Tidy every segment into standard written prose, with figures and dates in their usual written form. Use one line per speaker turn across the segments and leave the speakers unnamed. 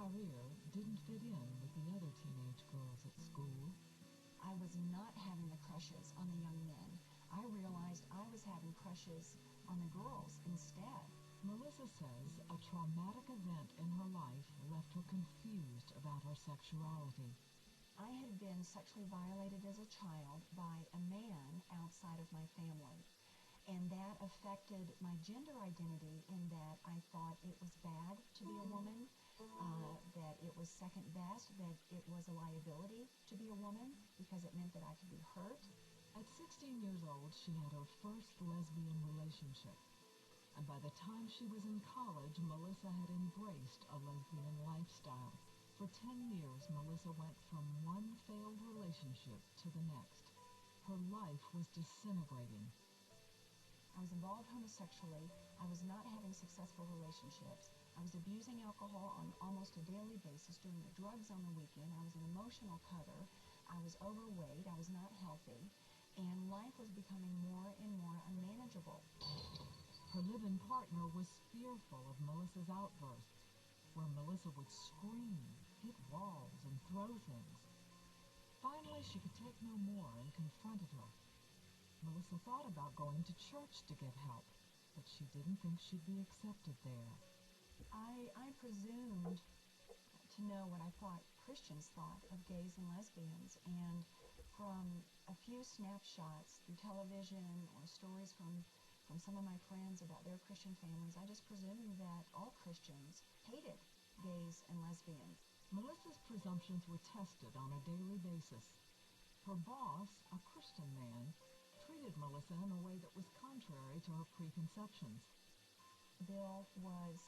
career didn't fit in with the other teenage girls at school.
I was not having the crushes on the young men. I realized I was having crushes on the girls instead.
Melissa says a traumatic event in her life left her confused about her sexuality.
I had been sexually violated as a child by a man outside of my family, and that affected my gender identity in that I thought it was bad to be a woman, that it was second best, that it was a liability to be a woman because it meant that I could be hurt.
At 16 years old, she had her first lesbian relationship. And by the time she was in college, Melissa had embraced a lesbian lifestyle. For 10 years, Melissa went from one failed relationship to the next. Her life was disintegrating.
I was involved homosexually. I was not having successful relationships. I was abusing alcohol on almost a daily basis, doing the drugs on the weekend. I was an emotional cutter. I was overweight. I was not healthy. And life was becoming more and more unmanageable.
Her live-in partner was fearful of Melissa's outbursts, where Melissa would scream, hit walls, and throw things. Finally, she could take no more and confronted her. Melissa thought about going to church to get help, but she didn't think she'd be accepted there.
I presumed to know what I thought Christians thought of gays and lesbians, and from a few snapshots through television or stories from some of my friends about their Christian families, I just presumed that all Christians hated gays and lesbians.
Melissa's presumptions were tested on a daily basis. Her boss, a Christian man, treated Melissa in a way that was contrary to her preconceptions.
Bill was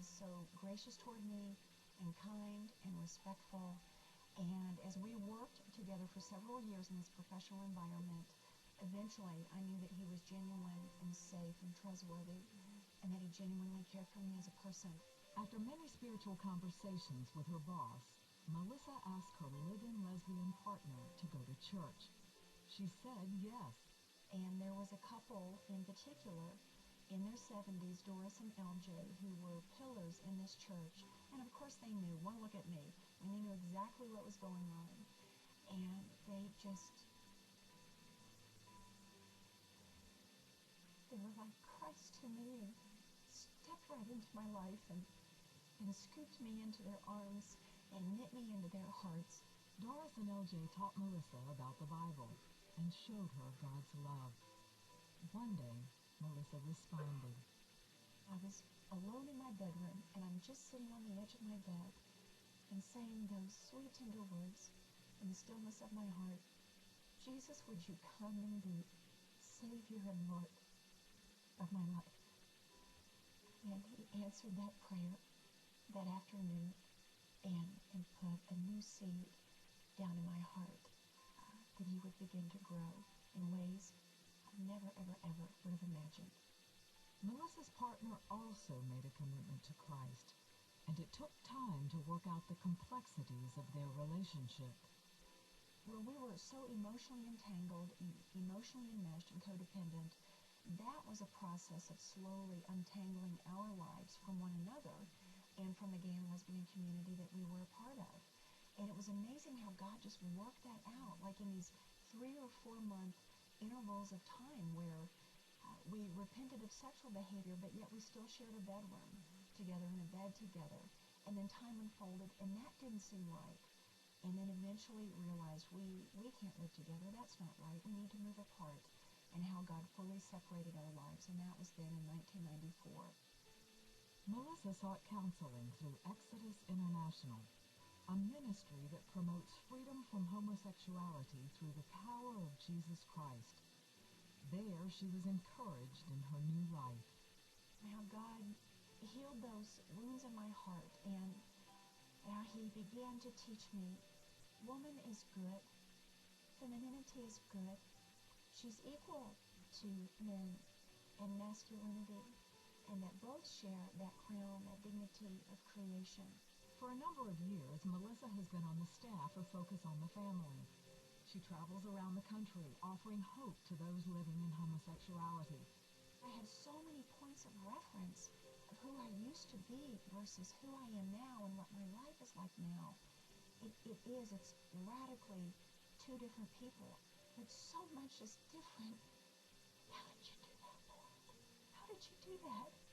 so gracious toward me and kind and respectful, and as we worked together for several years in this professional environment, eventually I knew that he was genuine and safe and trustworthy, and that he genuinely cared for me as a person.
After many spiritual conversations with her boss, Melissa asked her live-in lesbian partner to go to church. She said yes.
And there was a couple in particular in their 70s, Doris and LJ, who were pillars in this church. And of course they knew, one look at me, and they knew exactly what was going on. And they were like Christ to me, stepped right into my life and scooped me into their arms and knit me into their hearts.
Doris and LJ taught Melissa about the Bible and showed her God's love. One day, Melissa responded.
I was alone in my bedroom, and I'm just sitting on the edge of my bed and saying those sweet, tender words in the stillness of my heart. Jesus, would you come and be Savior and Lord of my life? And he answered that prayer that afternoon and put a new seed down in my heart that he would begin to grow in ways I never, ever, ever would have imagined.
Melissa's partner also made a commitment to Christ, and it took time to work out the complexities of their relationship.
Well, we were so emotionally entangled, emotionally enmeshed and codependent. That was a process of slowly untangling our lives from one another and from the gay and lesbian community that we were a part of. And it was amazing how God just worked that out, like in these 3 or 4 month intervals of time where we repented of sexual behavior, but yet we still shared a bedroom together and a bed together. And then time unfolded, and that didn't seem right. And then eventually realized we can't live together. That's not right. We need to move apart. And how God fully separated our lives, and that was then in 1994.
Melissa sought counseling through Exodus International, a ministry that promotes freedom from homosexuality through the power of Jesus Christ. There, she was encouraged in her new life.
How God healed those wounds in my heart, and how he began to teach me, woman is good, femininity is good, she's equal to men and masculinity, and that both share that crown, that dignity of creation.
For a number of years, Melissa has been on the staff of Focus on the Family. She travels around the country, offering hope to those living in homosexuality.
I have so many points of reference of who I used to be versus who I am now and what my it's radically two different people, but so much is different. How did you do that, Lord? How did you do that?